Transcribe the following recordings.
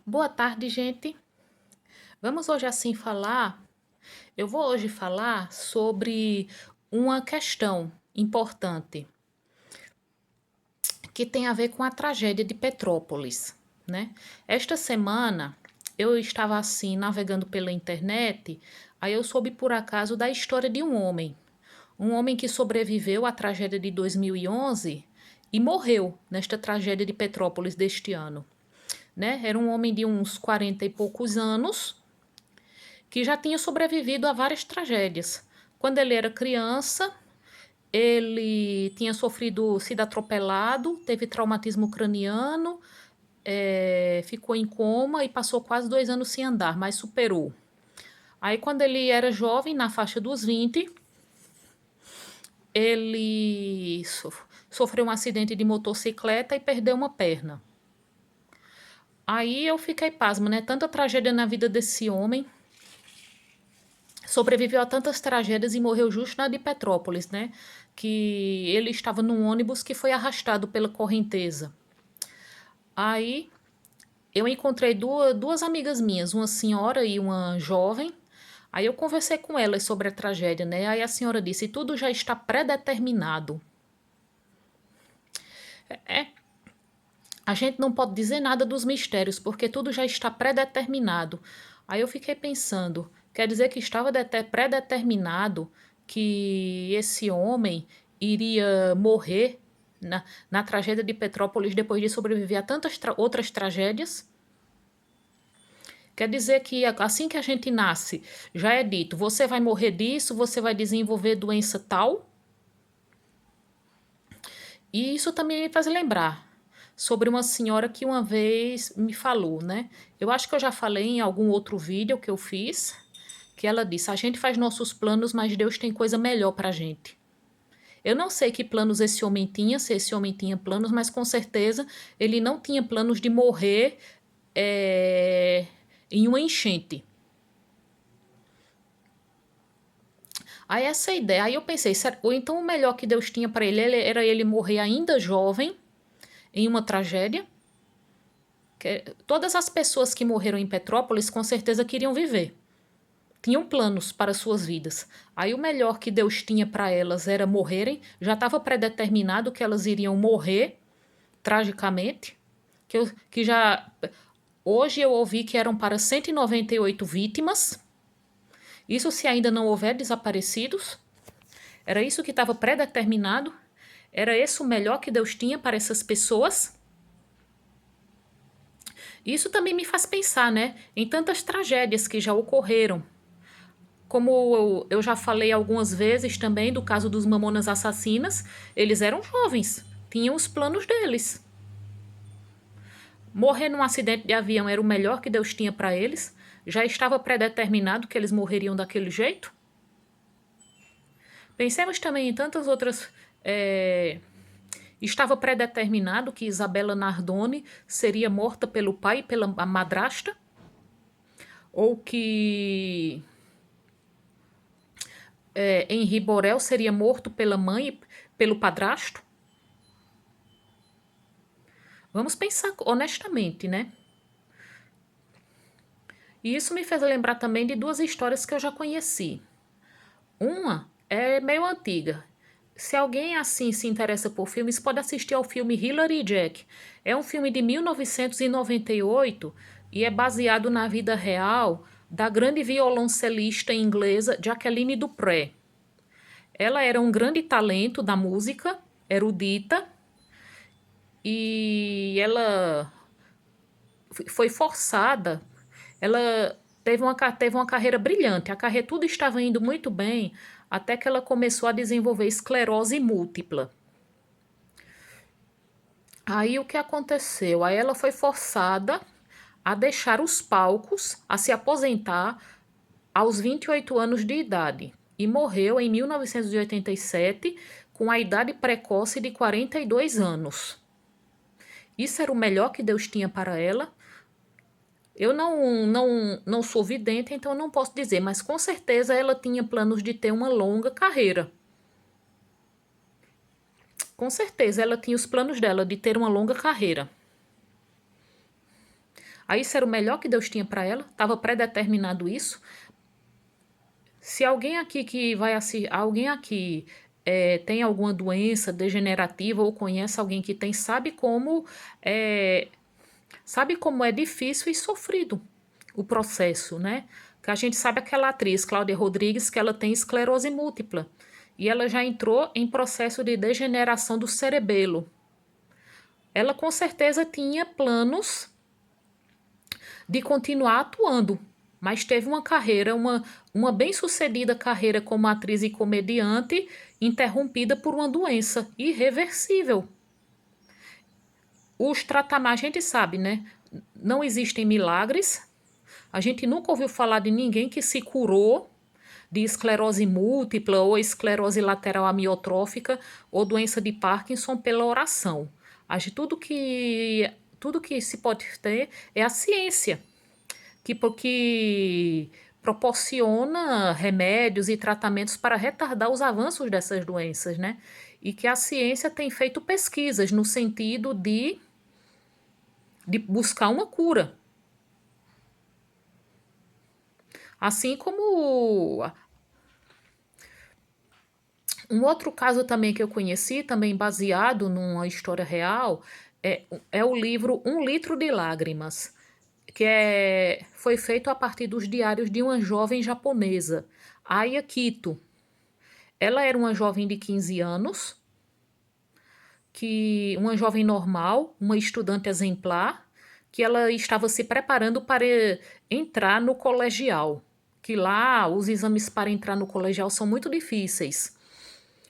Boa tarde, gente. Vamos hoje assim falar. Eu vou hoje falar sobre uma questão importante que tem a ver com a tragédia de Petrópolis, né? Esta semana eu estava assim navegando pela internet, aí eu soube por acaso da história de um homem que sobreviveu à tragédia de 2011 e morreu nesta tragédia de Petrópolis deste ano, né? Era um homem de uns 40 e poucos anos que já tinha sobrevivido a várias tragédias. Quando ele era criança, ele tinha sido atropelado, teve traumatismo craniano, ficou em coma e passou quase 2 anos sem andar, mas superou. Aí, quando ele era jovem, na faixa dos 20, ele sofreu um acidente de motocicleta e perdeu uma perna. Aí eu fiquei pasma, né? Tanta tragédia na vida desse homem. Sobreviveu a tantas tragédias e morreu justo na de Petrópolis, né? Que ele estava num ônibus que foi arrastado pela correnteza. Aí eu encontrei duas amigas minhas, uma senhora e uma jovem. Aí eu conversei com elas sobre a tragédia, né? Aí a senhora disse: tudo já está predeterminado. É, a gente não pode dizer nada dos mistérios, porque tudo já está predeterminado. Aí eu fiquei pensando, quer dizer que estava predeterminado que esse homem iria morrer na tragédia de Petrópolis depois de sobreviver a tantas outras tragédias? Quer dizer que assim que a gente nasce, já é dito, você vai morrer disso, você vai desenvolver doença tal? E isso também me faz lembrar sobre uma senhora que uma vez me falou, né? Eu acho que eu já falei em algum outro vídeo que eu fiz, que ela disse: a gente faz nossos planos, mas Deus tem coisa melhor pra gente. Eu não sei que planos esse homem tinha, se esse homem tinha planos, mas com certeza ele não tinha planos de morrer é, em uma enchente. Aí essa ideia, aí eu pensei, ou então o melhor que Deus tinha para ele era ele morrer ainda jovem em uma tragédia. Todas as pessoas que morreram em Petrópolis com certeza queriam viver. Tinham planos para suas vidas. Aí o melhor que Deus tinha para elas era morrerem. Já estava predeterminado que elas iriam morrer tragicamente. Que já hoje eu ouvi que eram para 198 vítimas. Isso se ainda não houver desaparecidos. Era isso que estava predeterminado. Era esse o melhor que Deus tinha para essas pessoas. Isso também me faz pensar, né, em tantas tragédias que já ocorreram. Como eu já falei algumas vezes também do caso dos Mamonas Assassinas, eles eram jovens, tinham os planos deles. Morrer num acidente de avião era o melhor que Deus tinha para eles. Já estava predeterminado que eles morreriam daquele jeito. Pensemos também em tantas outras. Estava predeterminado que Isabela Nardoni seria morta pelo pai e pela madrasta, ou que Henri Borel seria morto pela mãe e pelo padrasto. Vamos pensar honestamente, né? E isso me fez lembrar também de duas histórias que eu já conheci. Uma é meio antiga. Se alguém assim se interessa por filmes, pode assistir ao filme Hilary e Jack. É um filme de 1998 e é baseado na vida real da grande violoncelista inglesa Jacqueline du Pré. Ela era um grande talento da música, erudita, e ela foi forçada. Ela teve uma carreira brilhante, a carreira tudo estava indo muito bem, até que ela começou a desenvolver esclerose múltipla. Aí o que aconteceu? Aí ela foi forçada a deixar os palcos, a se aposentar aos 28 anos de idade e morreu em 1987 com a idade precoce de 42 anos. Isso era o melhor que Deus tinha para ela. Eu não sou vidente, então não posso dizer, mas com certeza ela tinha planos de ter uma longa carreira. Com certeza ela tinha os planos dela de ter uma longa carreira. Aí isso era o melhor que Deus tinha para ela? Estava predeterminado isso? Se alguém aqui que vai assistir, alguém aqui tem alguma doença degenerativa ou conhece alguém que tem, é, sabe como é difícil e sofrido o processo, né? Que a gente sabe aquela atriz, Cláudia Rodrigues, que ela tem esclerose múltipla. E ela já entrou em processo de degeneração do cerebelo. Ela com certeza tinha planos de continuar atuando, mas teve uma carreira, uma bem-sucedida carreira como atriz e comediante, interrompida por uma doença irreversível. Os tratamentos, a gente sabe, né? Não existem milagres. A gente nunca ouviu falar de ninguém que se curou de esclerose múltipla ou esclerose lateral amiotrófica ou doença de Parkinson pela oração. Tudo que se pode ter é a ciência, que proporciona remédios e tratamentos para retardar os avanços dessas doenças, né? E que a ciência tem feito pesquisas no sentido de buscar uma cura. Assim como um outro caso também que eu conheci, também baseado numa história real, é o livro Um Litro de Lágrimas, foi feito a partir dos diários de uma jovem japonesa, Aya Kito. Ela era uma jovem de 15 anos, uma jovem normal, uma estudante exemplar, que ela estava se preparando para entrar no colegial, que lá os exames para entrar no colegial são muito difíceis.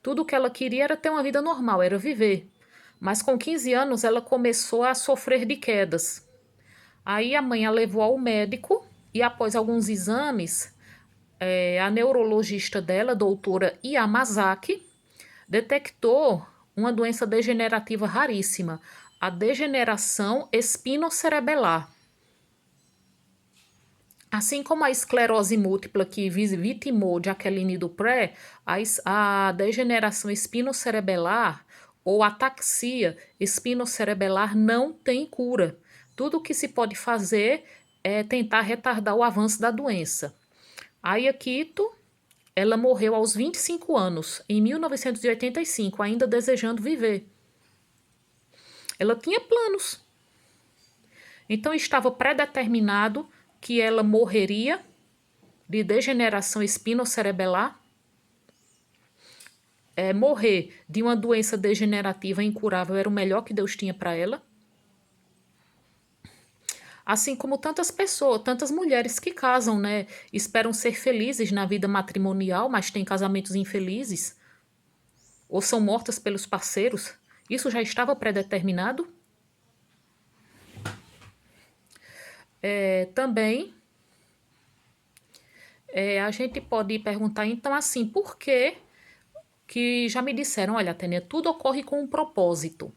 Tudo o que ela queria era ter uma vida normal, era viver. Mas com 15 anos ela começou a sofrer de quedas. Aí a mãe a levou ao médico e após alguns exames, a neurologista dela, doutora Yamazaki, detectou uma doença degenerativa raríssima, a degeneração espinocerebelar. Assim como a esclerose múltipla que vitimou Jacqueline Dupré, a degeneração espinocerebelar ou ataxia espinocerebelar não tem cura. Tudo o que se pode fazer é tentar retardar o avanço da doença. A Akito, ela morreu aos 25 anos, em 1985, ainda desejando viver. Ela tinha planos. Então estava predeterminado que ela morreria de degeneração espinocerebelar. Morrer de uma doença degenerativa incurável era o melhor que Deus tinha para ela. Assim como tantas pessoas, tantas mulheres que casam, né? Esperam ser felizes na vida matrimonial, mas têm casamentos infelizes. Ou são mortas pelos parceiros. Isso já estava predeterminado? Também a gente pode perguntar, então, assim, por que já me disseram, olha, Tânia, tudo ocorre com um propósito,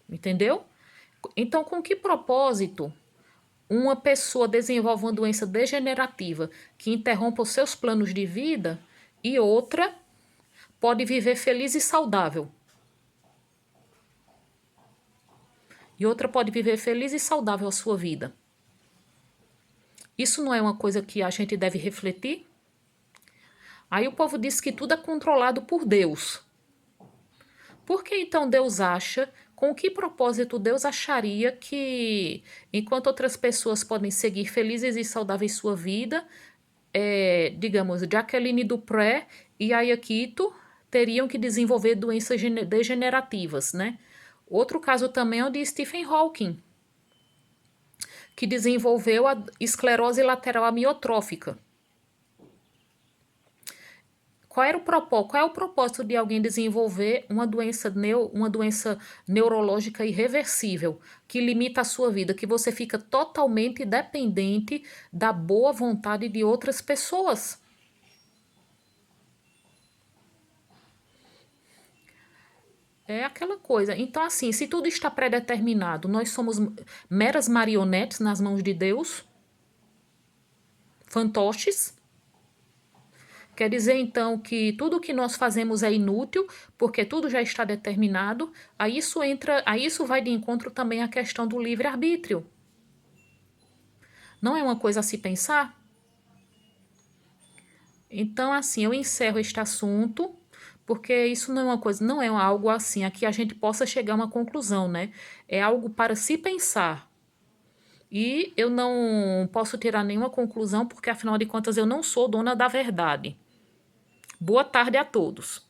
entendeu? Então, com que propósito uma pessoa desenvolve uma doença degenerativa que interrompe os seus planos de vida e outra pode viver feliz e saudável? E outra pode viver feliz e saudável a sua vida. Isso não é uma coisa que a gente deve refletir? Aí o povo diz que tudo é controlado por Deus. Por que então Deus acha, com que propósito Deus acharia que, enquanto outras pessoas podem seguir felizes e saudáveis sua vida, digamos, Jacqueline Dupré e Aya Kito teriam que desenvolver doenças degenerativas, né? Outro caso também é o de Stephen Hawking, que desenvolveu a esclerose lateral amiotrófica. Qual é o propósito de alguém desenvolver uma doença neurológica irreversível, que limita a sua vida, que você fica totalmente dependente da boa vontade de outras pessoas? É aquela coisa. Então, assim, se tudo está predeterminado, nós somos meras marionetes nas mãos de Deus, fantoches. Quer dizer, então, que tudo que nós fazemos é inútil, porque tudo já está determinado. Aí isso vai de encontro também à questão do livre-arbítrio. Não é uma coisa a se pensar? Então, assim, eu encerro este assunto, porque isso não é uma coisa, não é algo assim a que a gente possa chegar a uma conclusão, né? É algo para se pensar. E eu não posso tirar nenhuma conclusão, porque afinal de contas eu não sou dona da verdade. Boa tarde a todos.